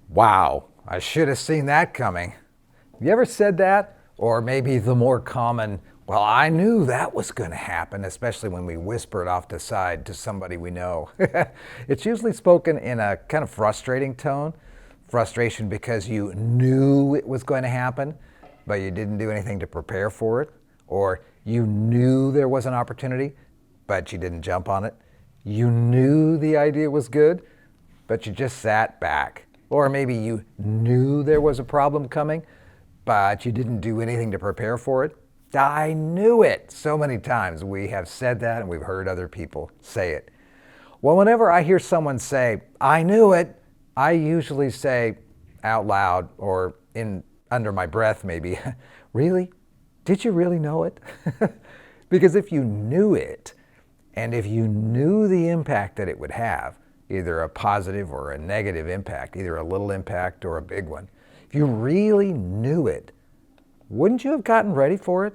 Wow, I should have seen that coming. Have you ever said that? Or maybe the more common, well, I knew that was going to happen, especially when we whisper it off the side to somebody we know. It's usually spoken in a kind of frustrating tone. Frustration because you knew it was going to happen, but you didn't do anything to prepare for it. Or you knew there was an opportunity, but you didn't jump on it. You knew the idea was good, but you just sat back. Or maybe you knew there was a problem coming, but you didn't do anything to prepare for it. I knew it. So many times we have said that and we've heard other people say it. Well, whenever I hear someone say, I knew it, I usually say out loud or in under my breath maybe, really? Did you really know it? Because if you knew it, and if you knew the impact that it would have, either a positive or a negative impact, either a little impact or a big one, if you really knew it, wouldn't you have gotten ready for it?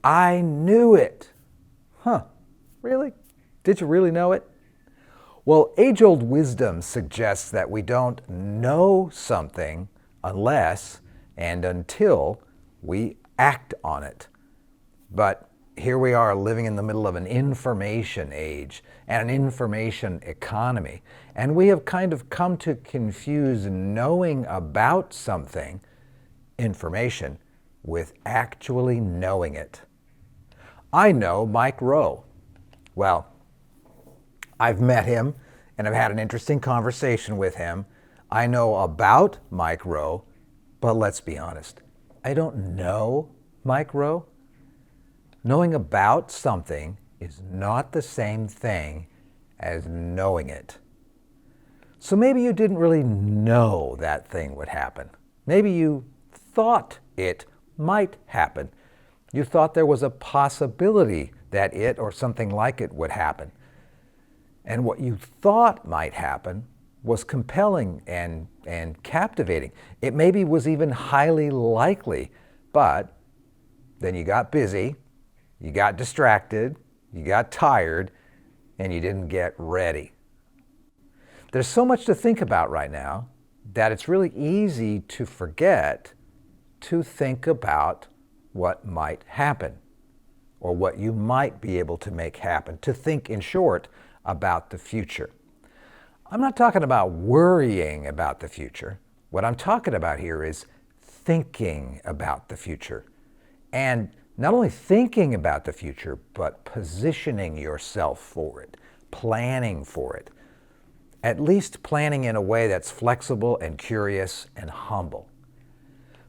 I knew it. Huh, really? Did you really know it? Well, age-old wisdom suggests that we don't know something unless and until we act on it. But here we are living in the middle of an information age and an information economy. And we have kind of come to confuse knowing about something, information, with actually knowing it. I know Mike Rowe. Well, I've met him and I've had an interesting conversation with him. I know about Mike Rowe, but let's be honest, I don't know Mike Rowe. Knowing about something is not the same thing as knowing it. So maybe you didn't really know that thing would happen. Maybe you thought it might happen. You thought there was a possibility that it or something like it would happen. And what you thought might happen was compelling and captivating. It maybe was even highly likely, but then you got busy, you got distracted, you got tired, and you didn't get ready. There's so much to think about right now that it's really easy to forget to think about what might happen or what you might be able to make happen, to think, in short, about the future. I'm not talking about worrying about the future. What I'm talking about here is thinking about the future. And not only thinking about the future, but positioning yourself for it, planning for it. At least planning in a way that's flexible and curious and humble.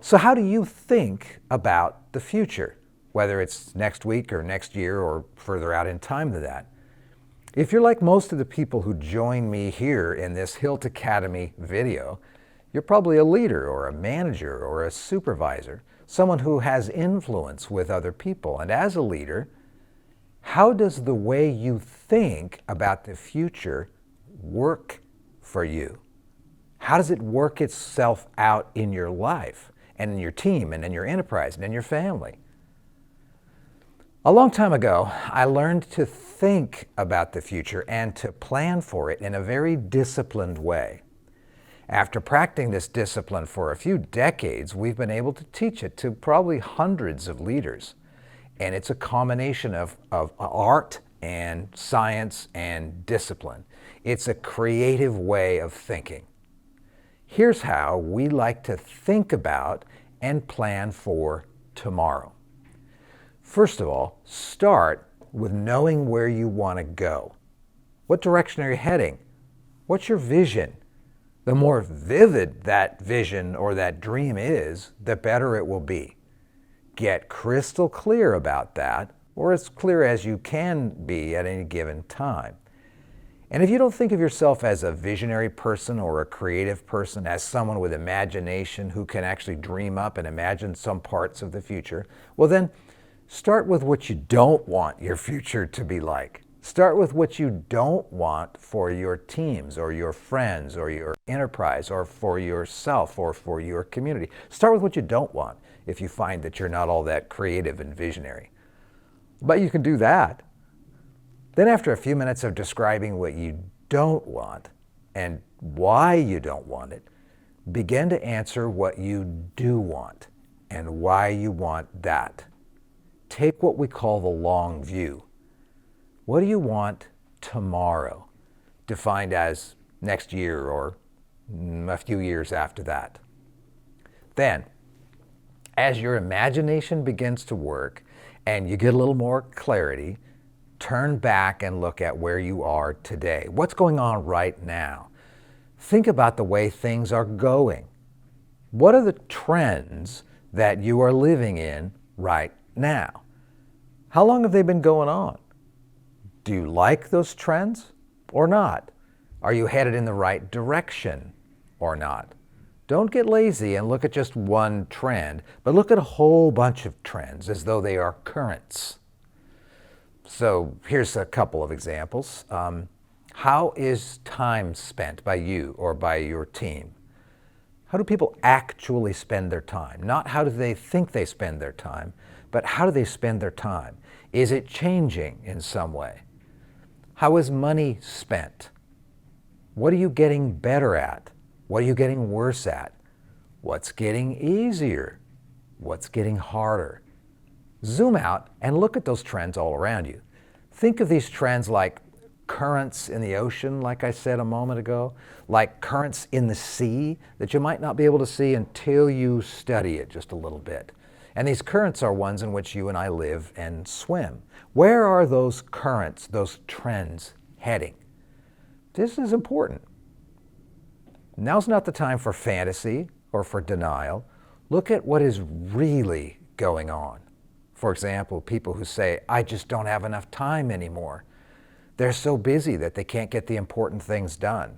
So how do you think about the future, whether it's next week or next year or further out in time than that? If you're like most of the people who join me here in this Hilt Academy video, you're probably a leader or a manager or a supervisor, someone who has influence with other people. And as a leader, how does the way you think about the future work for you? How does it work itself out in your life and in your team and in your enterprise and in your family? A long time ago, I learned to think about the future and to plan for it in a very disciplined way. After practicing this discipline for a few decades, we've been able to teach it to probably hundreds of leaders. And it's a combination of art and science and discipline. It's a creative way of thinking. Here's how we like to think about and plan for tomorrow. First of all, start with knowing where you want to go. What direction are you heading? What's your vision? The more vivid that vision or that dream is, the better it will be. Get crystal clear about that, or as clear as you can be at any given time. And if you don't think of yourself as a visionary person or a creative person, as someone with imagination who can actually dream up and imagine some parts of the future, well then, start with what you don't want your future to be like. Start with what you don't want for your teams or your friends or your enterprise or for yourself or for your community. Start with what you don't want if you find that you're not all that creative and visionary. But you can do that. Then after a few minutes of describing what you don't want, and why you don't want it, begin to answer what you do want and why you want that. Take what we call the long view. What do you want tomorrow, defined as next year or a few years after that? Then, as your imagination begins to work and you get a little more clarity, turn back and look at where you are today. What's going on right now? Think about the way things are going. What are the trends that you are living in right now? How long have they been going on? Do you like those trends or not? Are you headed in the right direction or not? Don't get lazy and look at just one trend, but look at a whole bunch of trends as though they are currents. So here's a couple of examples. How is time spent by you or by your team? How do people actually spend their time? Not how do they think they spend their time, but how do they spend their time? Is it changing in some way? How is money spent? What are you getting better at? What are you getting worse at? What's getting easier? What's getting harder? Zoom out and look at those trends all around you. Think of these trends like currents in the ocean, like I said a moment ago, like currents in the sea that you might not be able to see until you study it just a little bit. And these currents are ones in which you and I live and swim. Where are those currents, those trends heading? This is important. Now's not the time for fantasy or for denial. Look at what is really going on. For example, people who say, I just don't have enough time anymore. They're so busy that they can't get the important things done.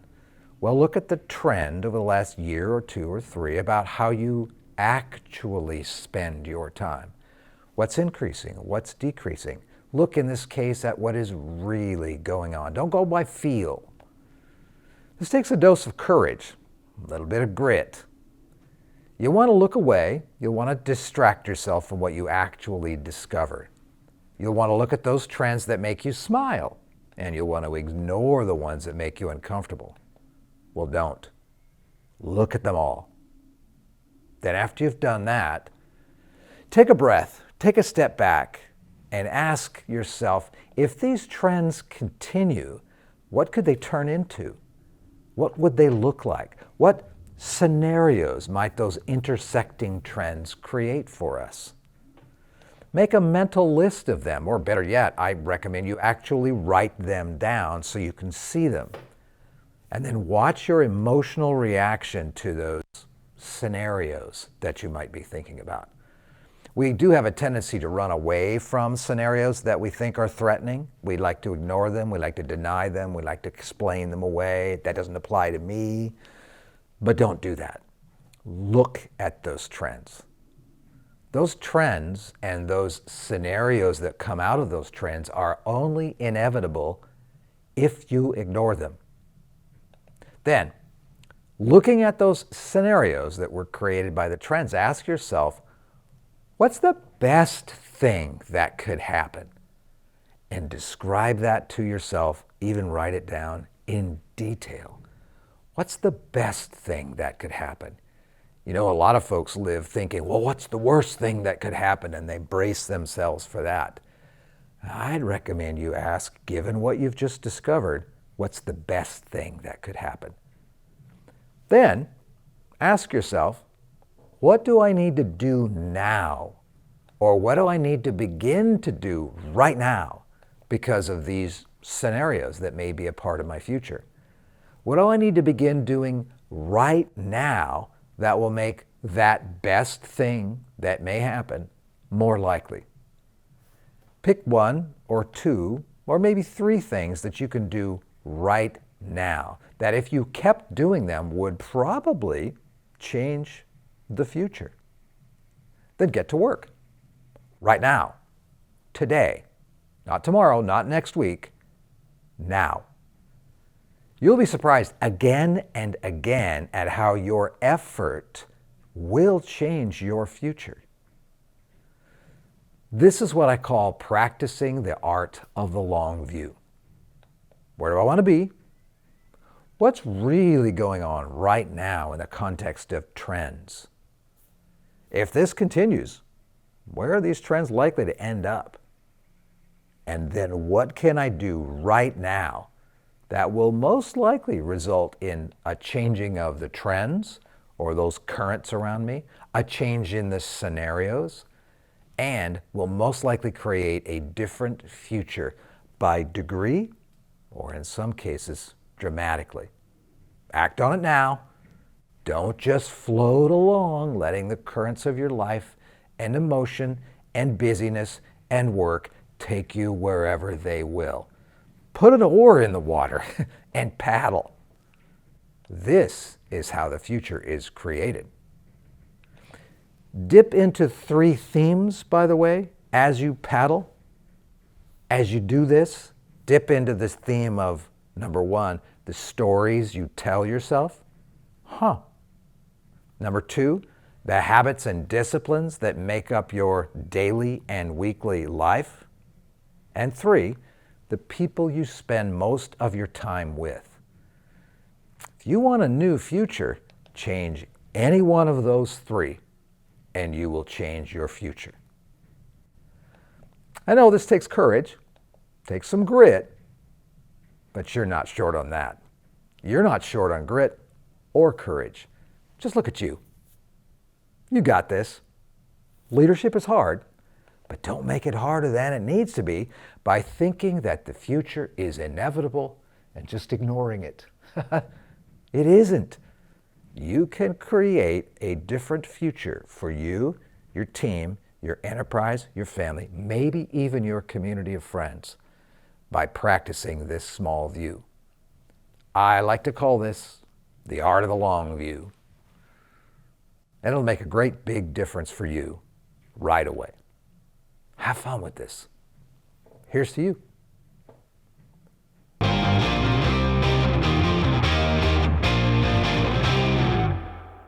Well, look at the trend over the last year or two or three about how you actually spend your time. What's increasing? What's decreasing? Look in this case at what is really going on. Don't go by feel. This takes a dose of courage, a little bit of grit. You want to look away. You'll want to distract yourself from what you actually discover. You'll want to look at those trends that make you smile, and you'll want to ignore the ones that make you uncomfortable. Well, don't. Look at them all. Then after you've done that, take a breath, take a step back, and ask yourself, if these trends continue, what could they turn into? What would they look like? What scenarios might those intersecting trends create for us? Make a mental list of them, or better yet, I recommend you actually write them down so you can see them. And then watch your emotional reaction to those scenarios that you might be thinking about. We do have a tendency to run away from scenarios that we think are threatening. We like to ignore them, we like to deny them, we like to explain them away. That doesn't apply to me. But don't do that. Look at those trends. Those trends and those scenarios that come out of those trends are only inevitable if you ignore them. Then, looking at those scenarios that were created by the trends, ask yourself, what's the best thing that could happen? And describe that to yourself, even write it down in detail. What's the best thing that could happen? You know, a lot of folks live thinking, well, what's the worst thing that could happen? And they brace themselves for that. I'd recommend you ask, given what you've just discovered, what's the best thing that could happen? Then ask yourself, what do I need to do now? Or what do I need to begin to do right now because of these scenarios that may be a part of my future? What do I need to begin doing right now that will make that best thing that may happen more likely? Pick one or two or maybe three things that you can do right now that if you kept doing them would probably change the future. Then get to work. Right now. Today. Not tomorrow, not next week. Now. You'll be surprised again and again at how your effort will change your future. This is what I call practicing the art of the long view. Where do I want to be? What's really going on right now in the context of trends? If this continues, where are these trends likely to end up? And then what can I do right now that will most likely result in a changing of the trends or those currents around me, a change in the scenarios, and will most likely create a different future by degree, or in some cases, dramatically. Act on it now. Don't just float along, letting the currents of your life and emotion and busyness and work take you wherever they will. Put an oar in the water and paddle. This is how the future is created. Dip into 3 themes, by the way, as you paddle. As you do this, dip into this theme of, number 1, the stories you tell yourself. Number 2, the habits and disciplines that make up your daily and weekly life. And 3, the people you spend most of your time with. If you want a new future, change any one of those 3, and you will change your future. I know this takes courage, takes some grit, but you're not short on that. You're not short on grit or courage. Just look at you. You got this. Leadership is hard, but don't make it harder than it needs to be by thinking that the future is inevitable and just ignoring it. It isn't. You can create a different future for you, your team, your enterprise, your family, maybe even your community of friends by practicing this small view. I like to call this the art of the long view. And it'll make a great big difference for you right away. Have fun with this. Here's to you.